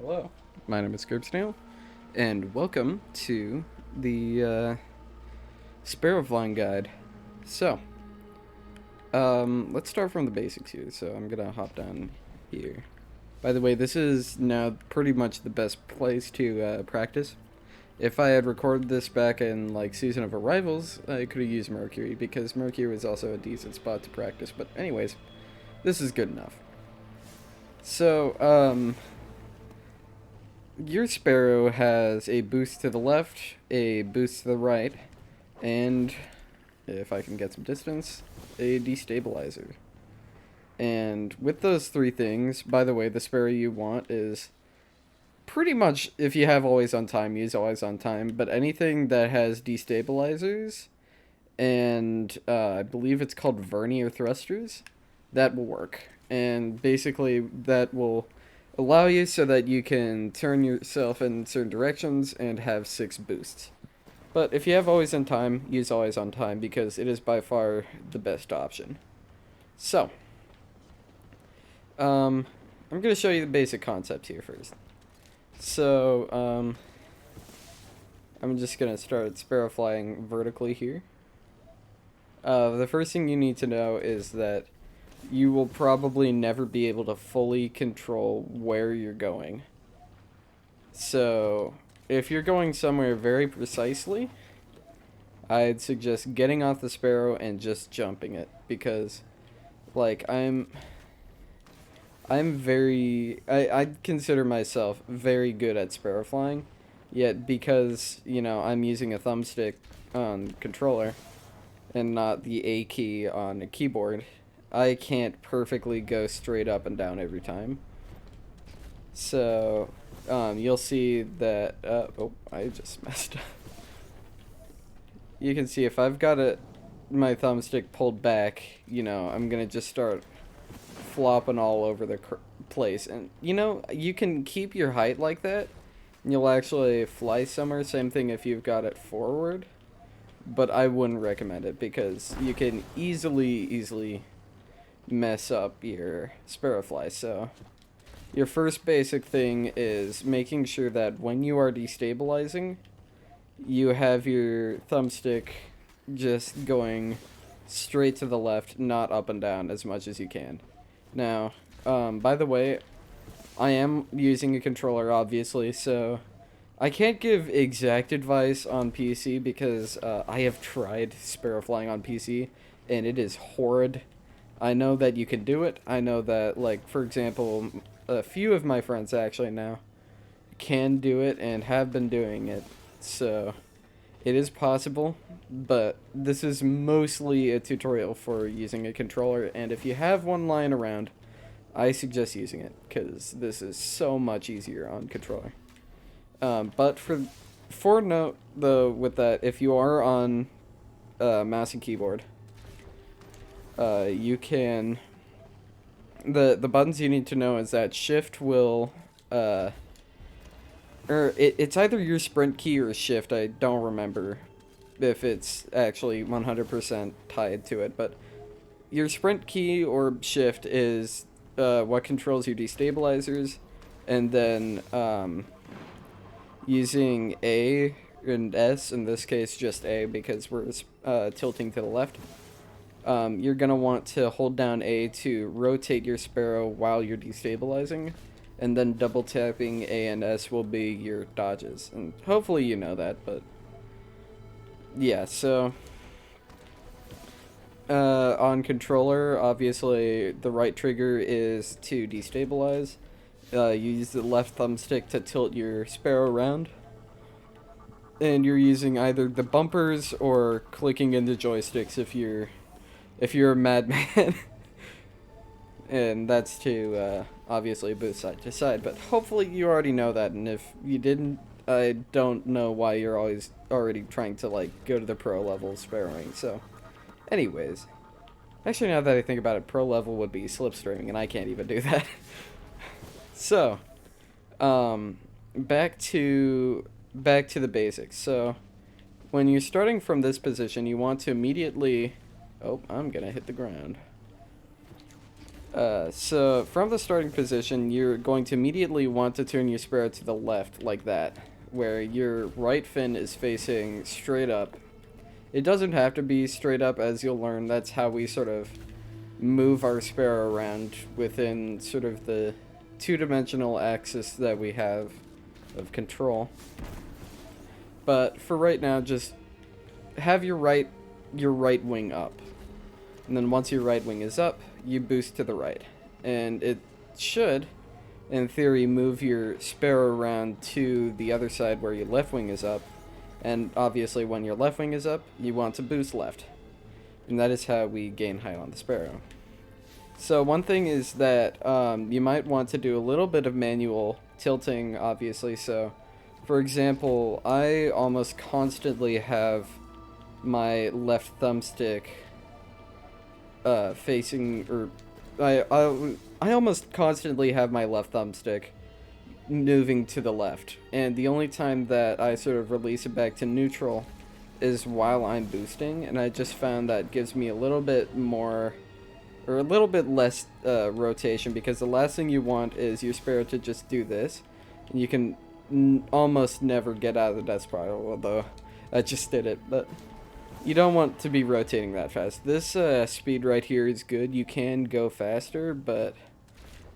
Hello, my name is Snail, and welcome to the Sparrow flying guide. So, let's start from the basics here. So I'm gonna hop down here. By the way, this is now pretty much the best place to practice. If I had recorded this back in like Season of Arrivals, I could have used Mercury because Mercury was also a decent spot to practice. But anyways, this is good enough. So, your Sparrow has a boost to the left, a boost to the right, and, if I can get some distance, a destabilizer. And with those three things, by the way, the Sparrow you want is pretty much, if you have always on time, use always on time, but anything that has destabilizers, and I believe it's called vernier thrusters, that will work. And basically, that will allow you so that you can turn yourself in certain directions and have 6 boosts. But if you have always on time, use always on time because it is by far the best option. So, I'm going to show you the basic concept here first. So, I'm just going to start Sparrow flying vertically here. The first thing you need to know is that you will probably never be able to fully control where you're going. So, if you're going somewhere very precisely, I'd suggest getting off the Sparrow and just jumping it, because, like, I consider myself very good at Sparrow flying, yet because, you know, I'm using a thumbstick on controller and not the A key on a keyboard, I can't perfectly go straight up and down every time. So, you'll see that, oh, I just messed up. You can see if I've got my thumbstick pulled back, you know, I'm gonna just start flopping all over the place. And, you know, you can keep your height like that, and you'll actually fly somewhere. Same thing if you've got it forward. But I wouldn't recommend it because you can easily mess up your Sparrow fly. So your first basic thing is making sure that when you are destabilizing, you have your thumbstick just going straight to the left, not up and down as much as you can. Now, by the way, I am using a controller, obviously, so I can't give exact advice on PC because I have tried Sparrow flying on PC, and it is horrid. I know that you can do it. I know that, like, for example, a few of my friends actually now can do it and have been doing it. So, it is possible, but this is mostly a tutorial for using a controller, and if you have one lying around, I suggest using it, because this is so much easier on controller. But for note, though, with that, if you are on mouse and keyboard, you can, the buttons you need to know is that shift will, it's either your sprint key or shift. I don't remember if it's actually 100% tied to it, but your sprint key or shift is what controls your destabilizers, and then using A and S, in this case just A because we're tilting to the left, you're going to want to hold down A to rotate your Sparrow while you're destabilizing, and then double tapping A and S will be your dodges. And hopefully you know that, but yeah, so on controller, obviously the right trigger is to destabilize. You use the left thumbstick to tilt your Sparrow around, and you're using either the bumpers or clicking into joysticks if you're a madman. And that's to obviously both side to side, but hopefully you already know that, and if you didn't, I don't know why you're always already trying to, like, go to the pro level sparrowing. So anyways, actually, now that I think about it, pro level would be slipstreaming, and I can't even do that. So, back to the basics. So, when you're starting from this position, you want to immediately, oh, I'm gonna hit the ground. So from the starting position, you're going to immediately want to turn your Sparrow to the left, like that, where your right fin is facing straight up. It doesn't have to be straight up, as you'll learn. That's how we sort of move our Sparrow around within sort of the two-dimensional axis that we have of control. But for right now, just have your right wing up. And then once your right wing is up, you boost to the right. And it should, in theory, move your Sparrow around to the other side where your left wing is up. And obviously when your left wing is up, you want to boost left. And that is how we gain height on the Sparrow. So one thing is that you might want to do a little bit of manual tilting, obviously. So, for example, I almost constantly have my left thumbstick facing, or I almost constantly have my left thumbstick moving to the left, and the only time that I sort of release it back to neutral is while I'm boosting, and I just found that gives me a little bit more, or a little bit less rotation, because the last thing you want is your Sparrow to just do this, and you can almost never get out of the death spiral, although I just did it, but you don't want to be rotating that fast. This speed right here is good. You can go faster, but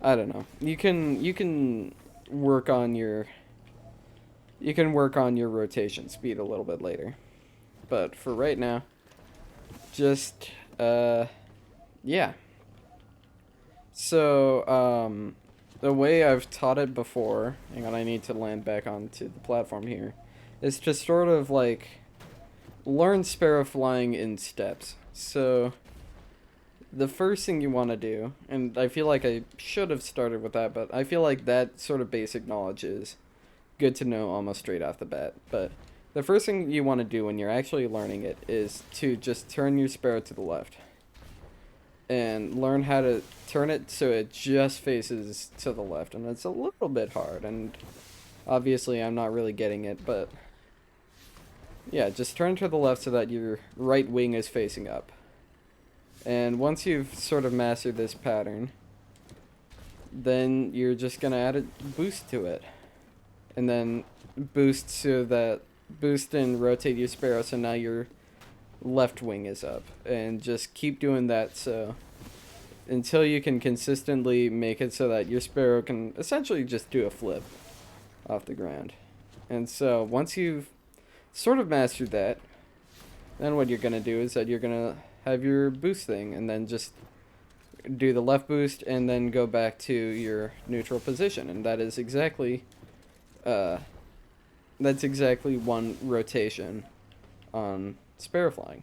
I don't know. You can work on your rotation speed a little bit later. But for right now, just yeah. So the way I've taught it before, hang on, I need to land back onto the platform here, is to sort of like learn Sparrow flying in steps. So the first thing you want to do, and I feel like I should have started with that, but I feel like that sort of basic knowledge is good to know almost straight off the bat. But the first thing you want to do when you're actually learning it is to just turn your Sparrow to the left and learn how to turn it so it just faces to the left. And it's a little bit hard, and obviously I'm not really getting it, but yeah, just turn to the left so that your right wing is facing up. And once you've sort of mastered this pattern, then you're just going to add a boost to it. And then boost and rotate your Sparrow so now your left wing is up. And just keep doing that so until you can consistently make it so that your Sparrow can essentially just do a flip off the ground. And so once you've sort of mastered that, then what you're going to do is that you're going to have your boost thing, and then just do the left boost and then go back to your neutral position, and that is exactly that's exactly one rotation on Sparrow flying.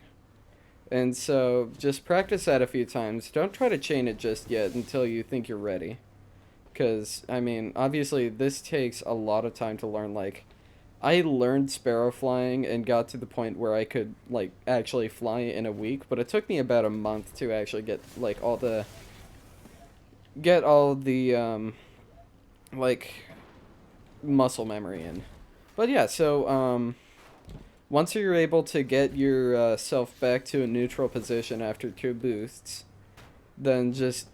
And so just practice that a few times. Don't try to chain it just yet until you think you're ready, because I mean obviously this takes a lot of time to learn. Like, I learned Sparrow flying and got to the point where I could, like, actually fly in a week, but it took me about a month to actually get, like, all the, like, muscle memory in. But yeah, so, once you're able to get your self back to a neutral position after 2 boosts, then just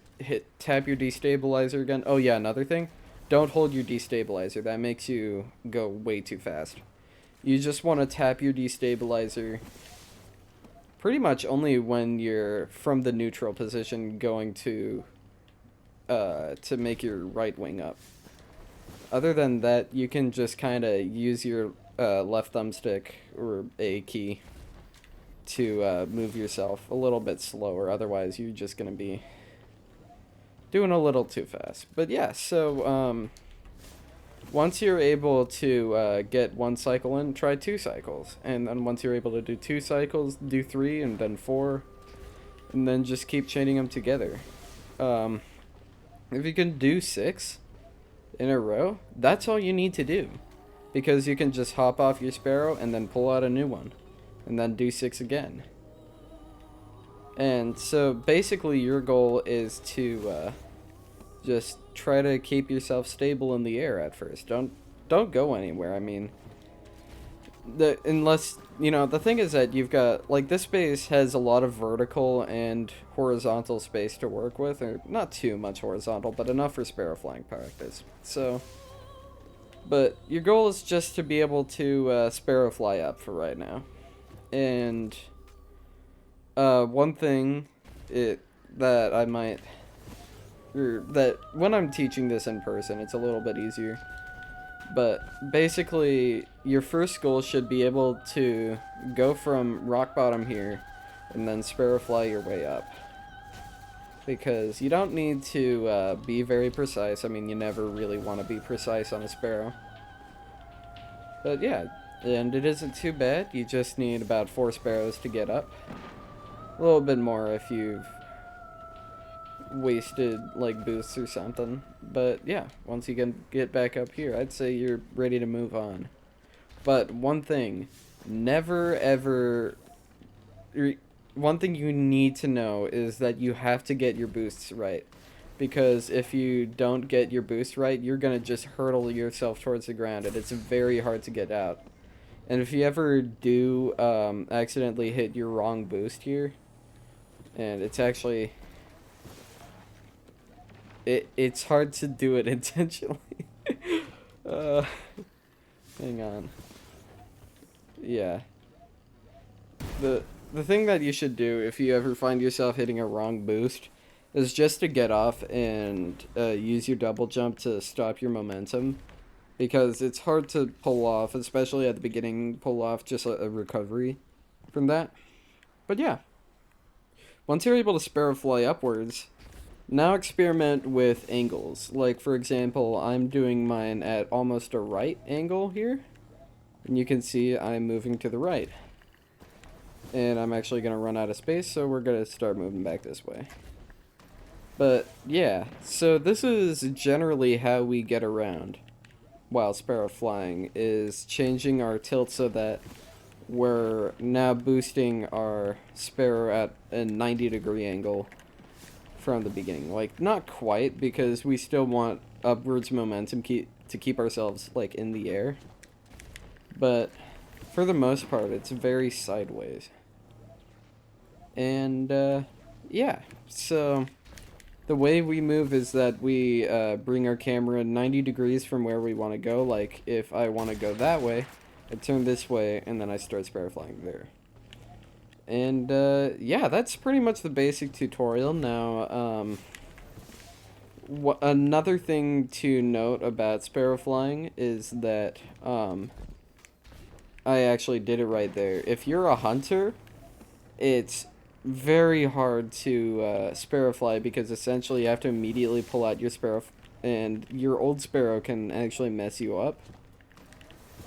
tap your destabilizer again. Oh yeah, another thing. Don't hold your destabilizer. That makes you go way too fast. You just want to tap your destabilizer pretty much only when you're from the neutral position going to make your right wing up. Other than that, you can just kind of use your left thumbstick or A key to move yourself a little bit slower. Otherwise, you're just going to be doing a little too fast. But yeah, so once you're able to get 1 cycle in, try 2 cycles. And then once you're able to do 2 cycles, do 3 and then 4. And then just keep chaining them together. If you can do 6 in a row, that's all you need to do. Because you can just hop off your Sparrow and then pull out a new one. And then do 6 again. And so basically your goal is to just try to keep yourself stable in the air at first. Don't go anywhere. I mean, unless, you know, the thing is that you've got, like, this base has a lot of vertical and horizontal space to work with, or not too much horizontal, but enough for Sparrow flying practice. So, but your goal is just to be able to Sparrow fly up for right now. And one thing that I might, or that when I'm teaching this in person, it's a little bit easier. But basically, your first goal should be able to go from rock bottom here and then Sparrow fly your way up. Because you don't need to be very precise. I mean, you never really want to be precise on a Sparrow. But yeah, and it isn't too bad. You just need about 4 Sparrows to get up. A little bit more if you've wasted like boosts or something. But yeah, once you can get back up here, I'd say you're ready to move on. But one thing, never ever, one thing you need to know is that you have to get your boosts right. Because if you don't get your boost right, you're gonna just hurtle yourself towards the ground, and it's very hard to get out. And if you ever do accidentally hit your wrong boost here, and it's actually, it's hard to do it intentionally. uh, hang on. Yeah. The thing that you should do if you ever find yourself hitting a wrong boost is just to get off and use your double jump to stop your momentum, because it's hard to pull off, especially at the beginning, pull off just a recovery from that. But yeah, once you're able to Sparrow fly upwards, now experiment with angles. Like, for example, I'm doing mine at almost a right angle here, and you can see I'm moving to the right. And I'm actually going to run out of space, so we're going to start moving back this way. But yeah, so this is generally how we get around while Sparrow flying, is changing our tilt so that we're now boosting our Sparrow at a 90-degree angle from the beginning. Like, not quite, because we still want upwards momentum to keep ourselves, like, in the air. But for the most part, it's very sideways. And, yeah, so the way we move is that we bring our camera 90 degrees from where we want to go. Like, if I want to go that way, I turn this way, and then I start Sparrow flying there. And, yeah, that's pretty much the basic tutorial. Now, another thing to note about Sparrow flying is that, I actually did it right there. If you're a hunter, it's very hard to Sparrow fly, because essentially you have to immediately pull out your Sparrow, and your old Sparrow can actually mess you up.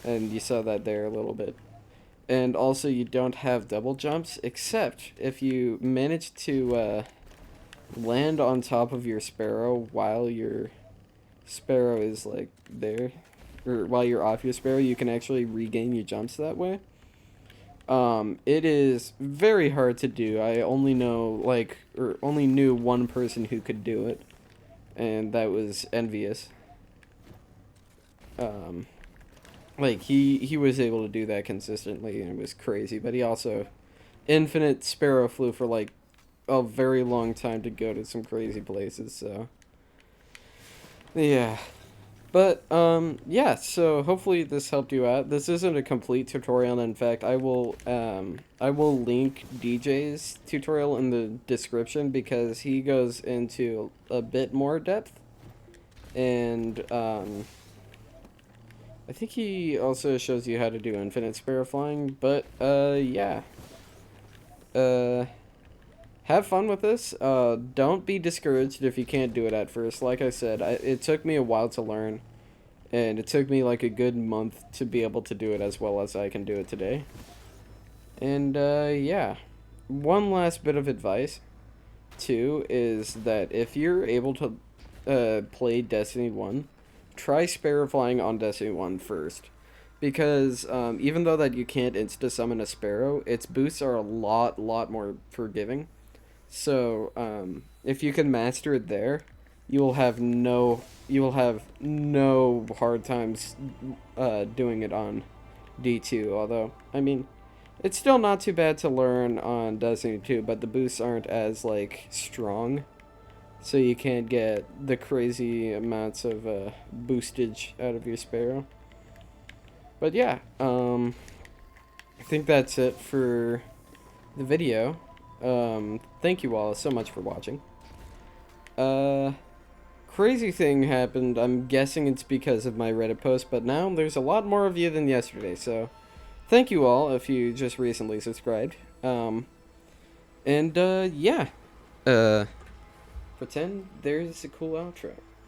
And you saw that there a little bit. And also, you don't have double jumps, except if you manage to land on top of your Sparrow while your Sparrow is, like, there, or while you're off your Sparrow, you can actually regain your jumps that way. It is very hard to do. I only know, like, or only knew one person who could do it, and that was Envious. Like, he was able to do that consistently, and it was crazy, but he also infinite Sparrow flew for, like, a very long time to go to some crazy places, so yeah. But, yeah, so hopefully this helped you out. This isn't a complete tutorial. In fact, I will link DJ's tutorial in the description, because he goes into a bit more depth. And, I think he also shows you how to do infinite Sparrow flying, but, yeah. Have fun with this. Don't be discouraged if you can't do it at first. Like I said, it took me a while to learn, and it took me like a good month to be able to do it as well as I can do it today. And, yeah. One last bit of advice, too, is that if you're able to play Destiny 1, try Sparrow flying on Destiny 1 first. Because even though that you can't insta-summon a Sparrow, its boosts are a lot more forgiving. So, if you can master it there, you will have no hard times doing it on D2, although, I mean, it's still not too bad to learn on Destiny 2, but the boosts aren't as, like, strong. So you can't get the crazy amounts of boostage out of your Sparrow. But yeah, I think that's it for the video. Thank you all so much for watching. Crazy thing happened. I'm guessing it's because of my Reddit post, but now there's a lot more of you than yesterday, so thank you all if you just recently subscribed. Yeah. Pretend there's a cool outro.